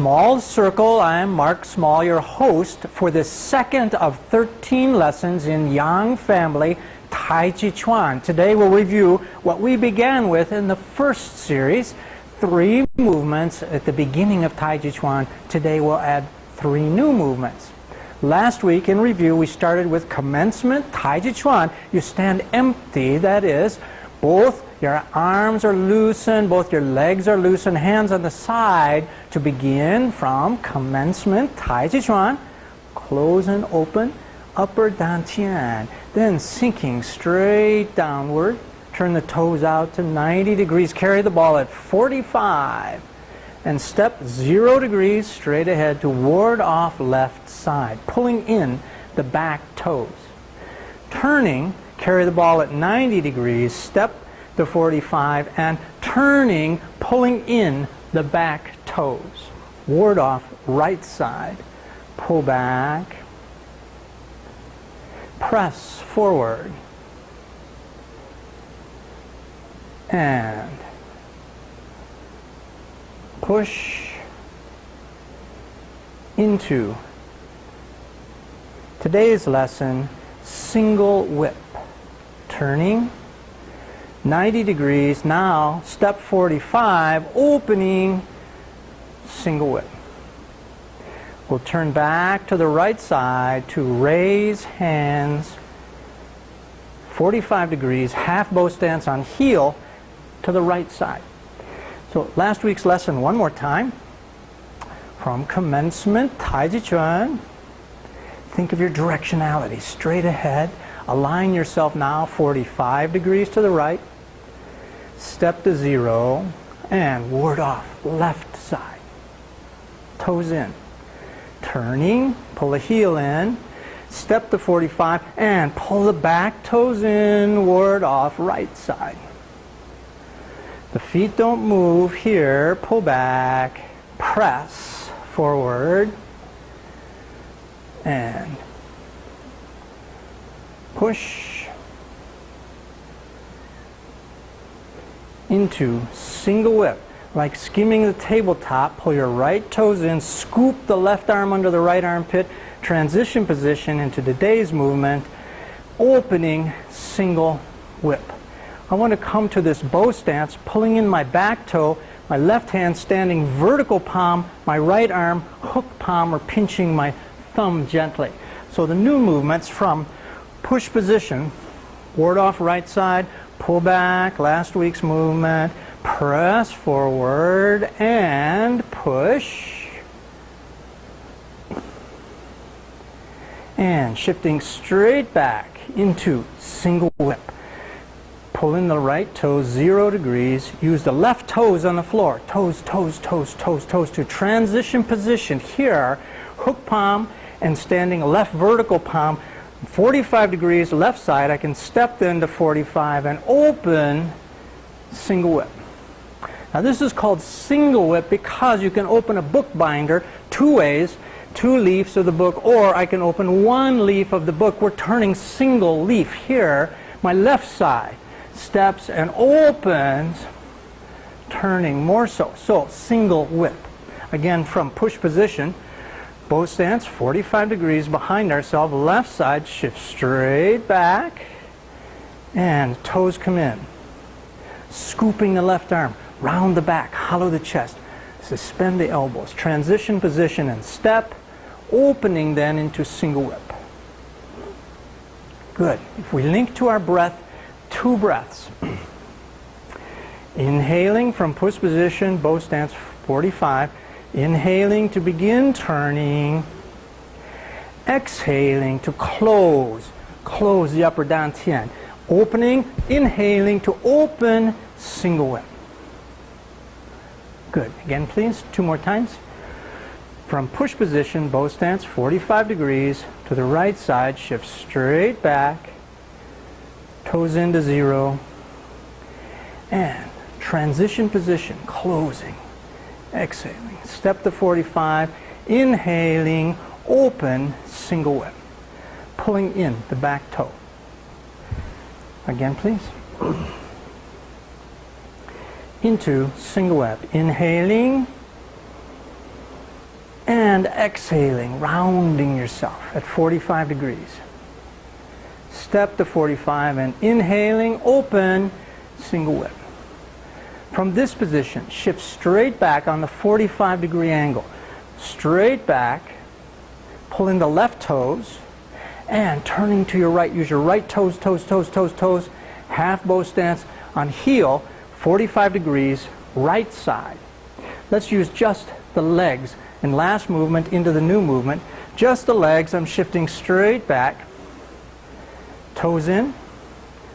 Small Circle. I'm Mark Small, your host for the second of 13 lessons in Yang Family Taijiquan. Today we'll review what we began with in the first series, 3 movements at the beginning of Taijiquan. Today we'll add 3 new movements. Last week in review we started with commencement Taijiquan. You stand empty, that is, both your arms are loosened, both your legs are loosened, hands on the side to begin from commencement Taijiquan. Close and open, upper dantian. Then sinking straight downward. Turn the toes out to 90 degrees. Carry the ball at 45. And step 0 degrees straight ahead to ward off left side, pulling in the back toes. Turning, carry the ball at 90 degrees, step to 45, and turning, pulling in the back toes. Ward off right side, pull back, press forward, and push into today's lesson, single whip. Turning 90 degrees, now step 45, opening, single whip. We'll turn back to the right side to raise hands, 45 degrees, half bow stance on heel to the right side. So last week's lesson one more time. From commencement, Taijiquan. Think of your directionality, straight ahead. Align yourself now 45 degrees to the right. Step to 0 and ward off left side. Toes in. Turning, pull the heel in. Step to 45 and pull the back toes in, ward off right side. The feet don't move here. Pull back, press forward, and push into single whip. Like skimming the tabletop, pull your right toes in, scoop the left arm under the right armpit, transition position into today's movement, opening single whip. I want to come to this bow stance, pulling in my back toe, my left hand standing vertical palm, my right arm hook palm or pinching my thumb gently. So the new movements from push position, ward off right side, pull back, last week's movement, press forward and push. And shifting straight back into single whip. Pull in the right toes 0 degrees. Use the left toes on the floor. Toes, toes, toes, toes, toes to transition position. Here, hook palm and standing left vertical palm. 45 degrees left side. I can step then to 45 and open single whip. Now this is called single whip because you can open a book binder 2 ways, 2 leaves of the book, or I can open 1 leaf of the book. We're turning single leaf here. My left side steps and opens, turning more so. So single whip. Again, from push position, bow stance 45 degrees behind ourselves, left side, shift straight back, and toes come in. Scooping the left arm, round the back, hollow the chest, suspend the elbows, transition position and step, opening then into single whip. Good. If we link to our breath, 2 breaths. Inhaling from push position, bow stance 45. Inhaling to begin turning. Exhaling to close the upper dantian. Opening, inhaling to open, single whip. Good. Again, please, 2 more times. From push position, bow stance 45 degrees to the right side, shift straight back, toes into 0, and transition position, closing, exhaling. Step to 45, inhaling, open, single whip, pulling in the back toe. Again, please. Into single whip. Inhaling, And exhaling, rounding yourself at 45 degrees. Step to 45 and inhaling, open, single whip. From this position, shift straight back on the 45-degree angle. Straight back, pulling the left toes, and turning to your right. Use your right toes, toes, toes, toes, toes. Half bow stance on heel, 45 degrees, right side. Let's use just the legs. And last movement into the new movement. Just the legs, I'm shifting straight back. Toes in.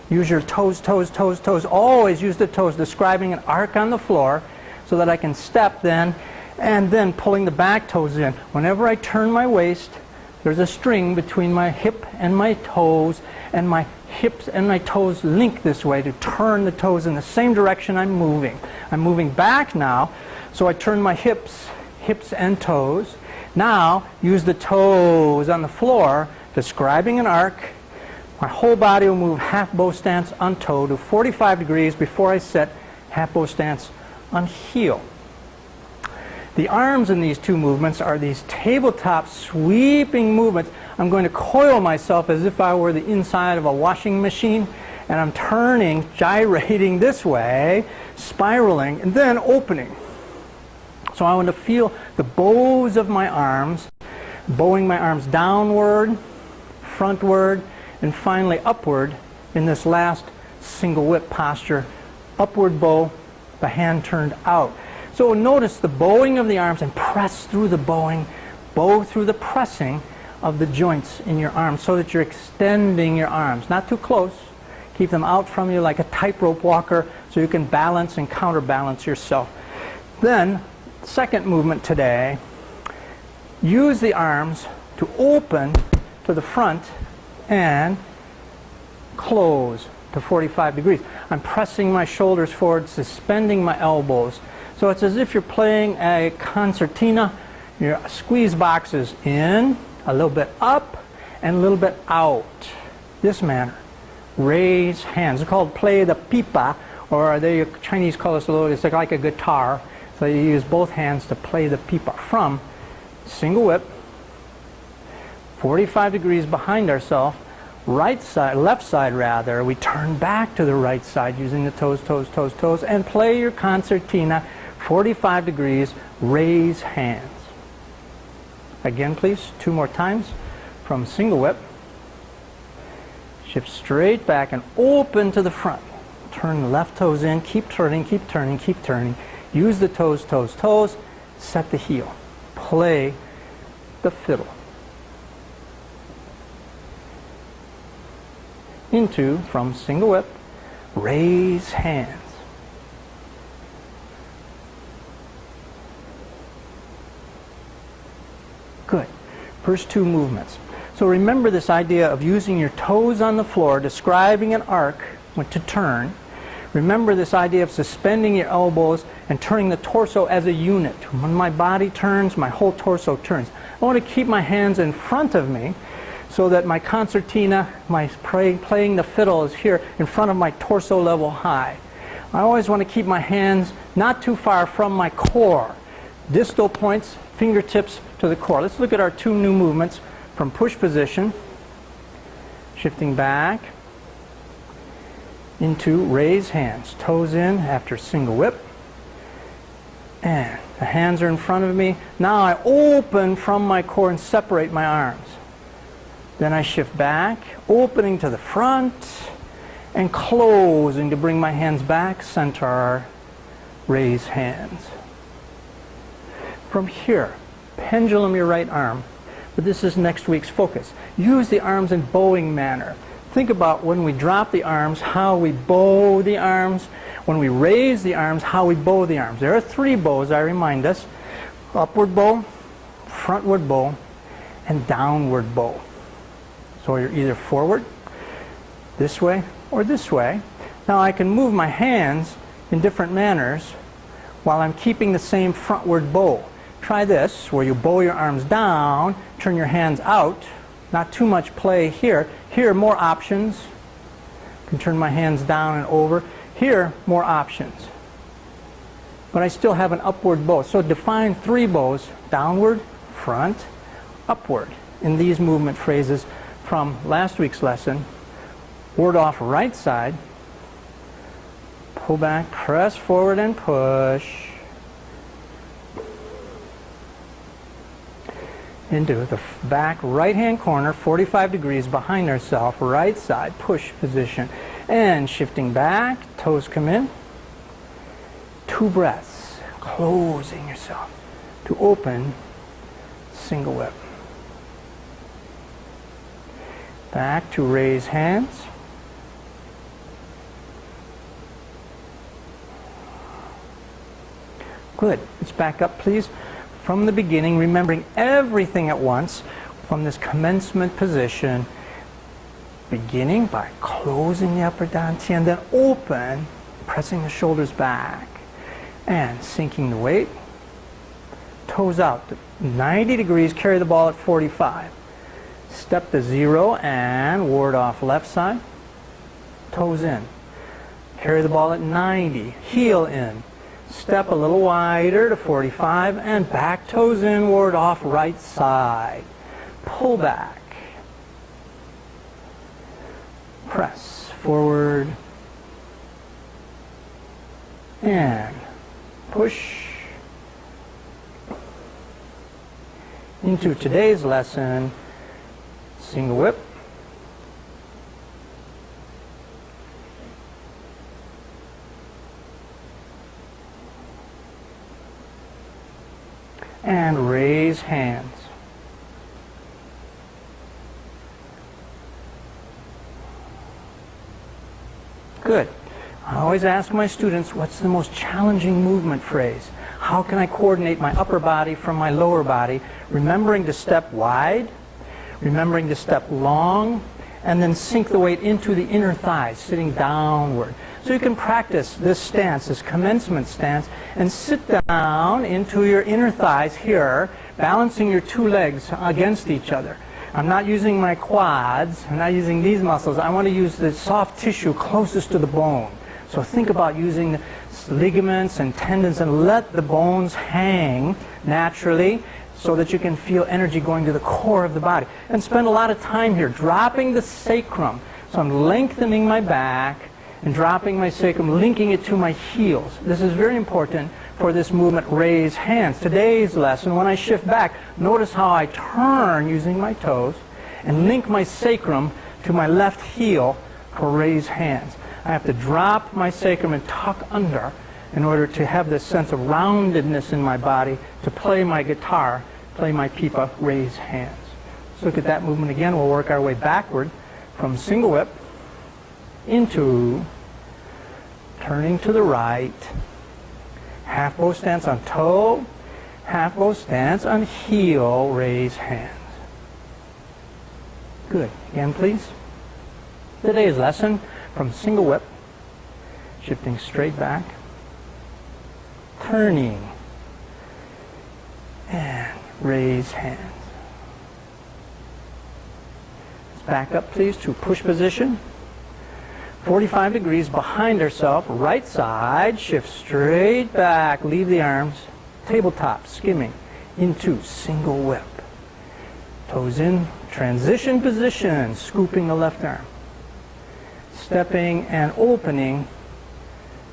Use your toes, toes, toes, toes. Always use the toes, describing an arc on the floor so that I can step then, and then pulling the back toes in. Whenever I turn my waist, there's a string between my hip and my toes, and my hips and my toes link this way to turn the toes in the same direction I'm moving. I'm moving back now, so I turn my hips and toes. Now, use the toes on the floor, describing an arc. My whole body will move half bow stance on toe to 45 degrees before I set half bow stance on heel. The arms in these two movements are these tabletop sweeping movements. I'm going to coil myself as if I were the inside of a washing machine, and I'm turning, gyrating this way, spiraling, and then opening. So I want to feel the bows of my arms, bowing my arms downward, frontward, and finally upward in this last single whip posture. Upward bow, the hand turned out. So notice the bowing of the arms and press through the bowing, bow through the pressing of the joints in your arms so that you're extending your arms. Not too close. Keep them out from you like a tightrope walker so you can balance and counterbalance yourself. Then, second movement today, use the arms to open to the front and close to 45 degrees. I'm pressing my shoulders forward, suspending my elbows. So it's as if you're playing a concertina. Your squeeze boxes in, a little bit up, and a little bit out. This manner. Raise hands. It's called play the pipa, or the Chinese call this a little, it's like a guitar. So you use both hands to play the pipa. From single whip, 45 degrees behind ourselves, right side, left side rather, we turn back to the right side using the toes, toes, toes, toes, and play your concertina, 45 degrees, raise hands. Again, please, 2 more times. From single whip, shift straight back and open to the front. Turn the left toes in, keep turning, keep turning, keep turning. Use the toes, toes, toes, set the heel. Play the fiddle. Into, from single whip, raise hands. Good. First 2 movements. So remember this idea of using your toes on the floor, describing an arc to turn. Remember this idea of suspending your elbows and turning the torso as a unit. When my body turns, my whole torso turns. I want to keep my hands in front of me so that my concertina, my playing the fiddle is here in front of my torso level high. I always want to keep my hands not too far from my core. Distal points, fingertips to the core. Let's look at our 2 new movements. From push position, shifting back, into raise hands. Toes in after single whip. And the hands are in front of me. Now I open from my core and separate my arms. Then I shift back, opening to the front, and closing to bring my hands back, center, raise hands. From here, pendulum your right arm, but this is next week's focus. Use the arms in bowing manner. Think about when we drop the arms, how we bow the arms. When we raise the arms, how we bow the arms. There are 3 bows, I remind us. Upward bow, frontward bow, and downward bow. So you're either forward, this way, or this way. Now I can move my hands in different manners while I'm keeping the same frontward bow. Try this, where you bow your arms down, turn your hands out. Not too much play here. Here, more options. I can turn my hands down and over. Here, more options. But I still have an upward bow. So define 3 bows, downward, front, upward. In these movement phrases from last week's lesson, ward off right side, pull back, press forward and push into the back right hand corner, 45 degrees behind ourselves, right side, push position. And shifting back, toes come in, 2 breaths, closing yourself to open, single whip. Back to raise hands. Good. Let's back up, please. From the beginning, remembering everything at once from this commencement position, beginning by closing the upper dantian, then open, pressing the shoulders back, and sinking the weight. Toes out to 90 degrees, carry the ball at 45. Step to 0 and ward off left side. Toes in. Carry the ball at 90, heel in. Step a little wider to 45 and back, toes in, ward off right side. Pull back. Press forward. And push. Into today's lesson, single whip. And raise hands. Good. I always ask my students, what's the most challenging movement phrase? How can I coordinate my upper body from my lower body? Remembering to step wide, remembering to step long, and then sink the weight into the inner thighs, sitting downward. So you can practice this stance, this commencement stance, and sit down into your inner thighs here, balancing your 2 legs against each other. I'm not using my quads, I'm not using these muscles. I want to use the soft tissue closest to the bone. So think about using the ligaments and tendons and let the bones hang naturally so that you can feel energy going to the core of the body. And spend a lot of time here dropping the sacrum. So I'm lengthening my back and dropping my sacrum, linking it to my heels. This is very important for this movement, raise hands. Today's lesson, when I shift back, notice how I turn using my toes and link my sacrum to my left heel for raise hands. I have to drop my sacrum and tuck under in order to have this sense of roundedness in my body to play my guitar, play my pipa, raise hands. Let's look at that movement again. We'll work our way backward from single whip into turning to the right, half bow stance on toe, half bow stance on heel, raise hands. Good. Again, please. Today's lesson from single whip, shifting straight back, turning, and raise hands. Let's back up, please, to push position. 45 degrees behind ourselves, right side, shift straight back, leave the arms, tabletop, skimming, into single whip. Toes in, transition position, scooping the left arm. Stepping and opening,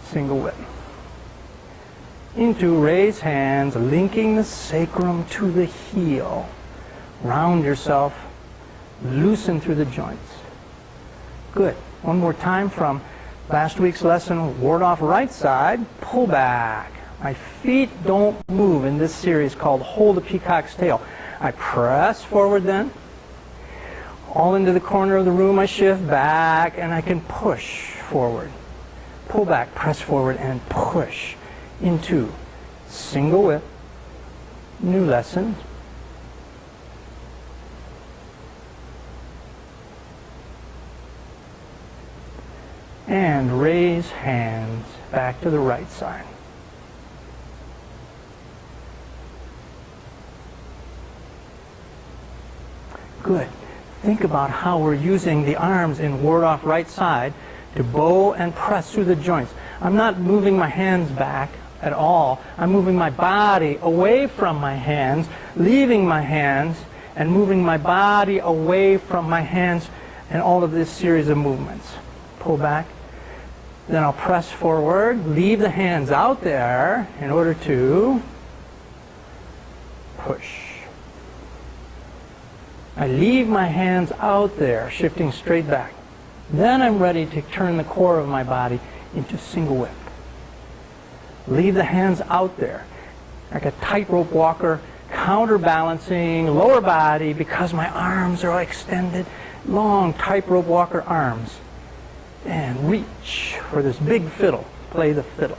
single whip. Into raise hands, linking the sacrum to the heel. Round yourself, loosen through the joints. Good. One more time from last week's lesson, ward off right side, pull back. My feet don't move in this series called Hold the Peacock's Tail. I press forward then, all into the corner of the room, I shift back, and I can push forward. Pull back, press forward, and push into single whip, new lesson. And raise hands back to the right side. Good. Think about how we're using the arms in ward off right side to bow and press through the joints. I'm not moving my hands back. at all. I'm moving my body away from my hands, leaving my hands, and moving my body away from my hands in all of this series of movements. Pull back. Then I'll press forward, leave the hands out there in order to push. I leave my hands out there, shifting straight back. Then I'm ready to turn the core of my body into single whip. Leave the hands out there, like a tightrope walker, counterbalancing lower body because my arms are extended, long tightrope walker arms. And reach for this big fiddle. Play the fiddle.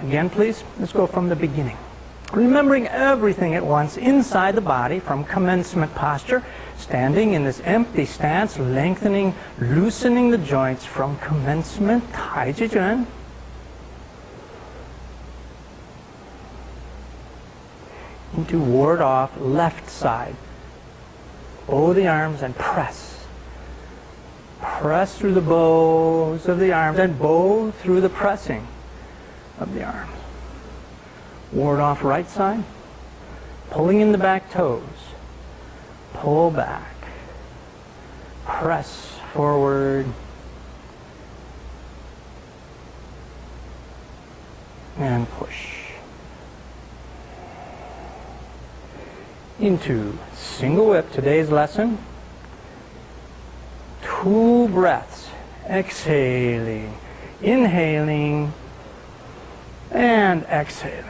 Again, please, let's go from the beginning. Remembering everything at once inside the body from commencement posture, standing in this empty stance, lengthening, loosening the joints from commencement, Taijiquan. Into ward off left side. Bow the arms and press. Press through the bows of the arms and bow through the pressing of the arms. Ward off right side. Pulling in the back toes. Pull back. Press forward. And push. Into single whip, today's lesson. 2 breaths. Exhaling. Inhaling. And exhaling.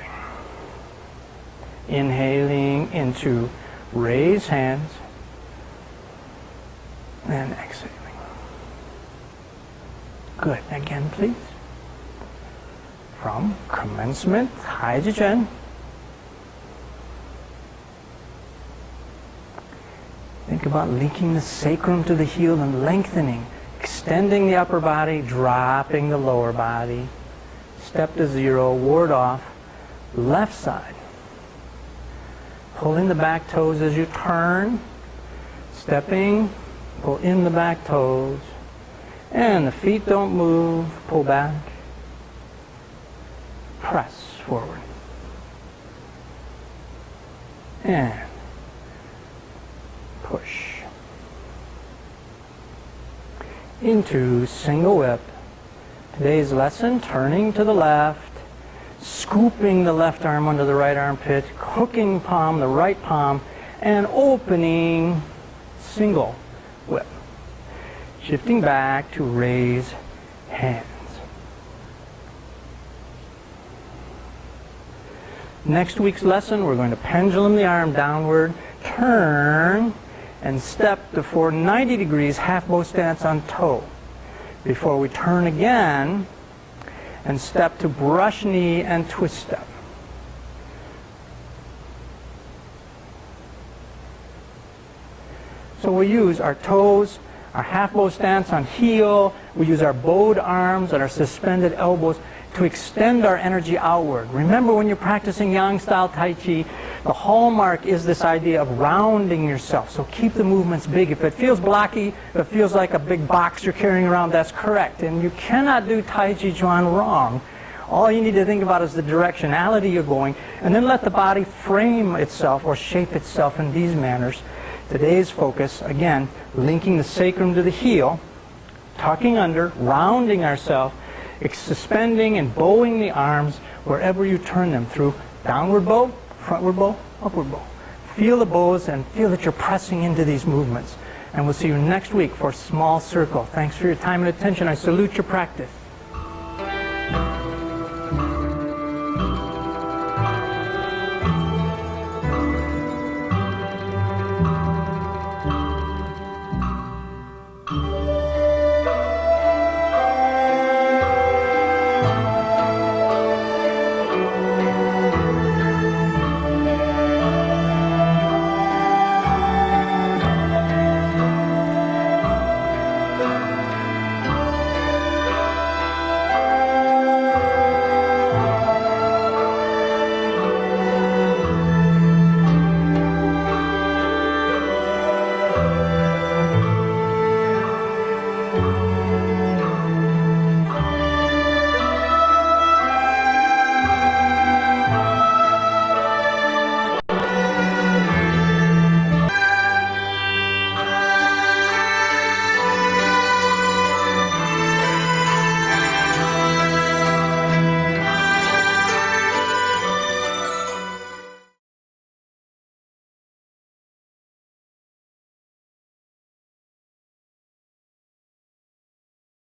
Inhaling into raise hands. And exhaling. Good. Again, please. From commencement, Taijiquan. Think about linking the sacrum to the heel and lengthening, extending the upper body, dropping the lower body. Step to 0, ward off, left side. Pulling the back toes as you turn, stepping, pull in the back toes, and the feet don't move, pull back, press forward, and push. Into single whip. Today's lesson, turning to the left, scooping the left arm under the right armpit, hooking palm, the right palm, and opening single whip. Shifting back to raise hands. Next week's lesson, we're going to pendulum the arm downward, turn, and step to 490 degrees, half bow stance on toe. Before we turn again, and step to brush knee and twist step. So we use our toes, our half bow stance on heel, we use our bowed arms and our suspended elbows to extend our energy outward. Remember, when you're practicing Yang style Tai Chi, the hallmark is this idea of rounding yourself. So keep the movements big. If it feels blocky, if it feels like a big box you're carrying around, that's correct. And you cannot do Taijiquan wrong. All you need to think about is the directionality you're going, and then let the body frame itself or shape itself in these manners. Today's focus, again, linking the sacrum to the heel, tucking under, rounding ourselves, suspending and bowing the arms wherever you turn them through downward bow, frontward bow, upward bow. Feel the bows and feel that you're pressing into these movements. And we'll see you next week for Small Circle. Thanks for your time and attention. I salute your practice.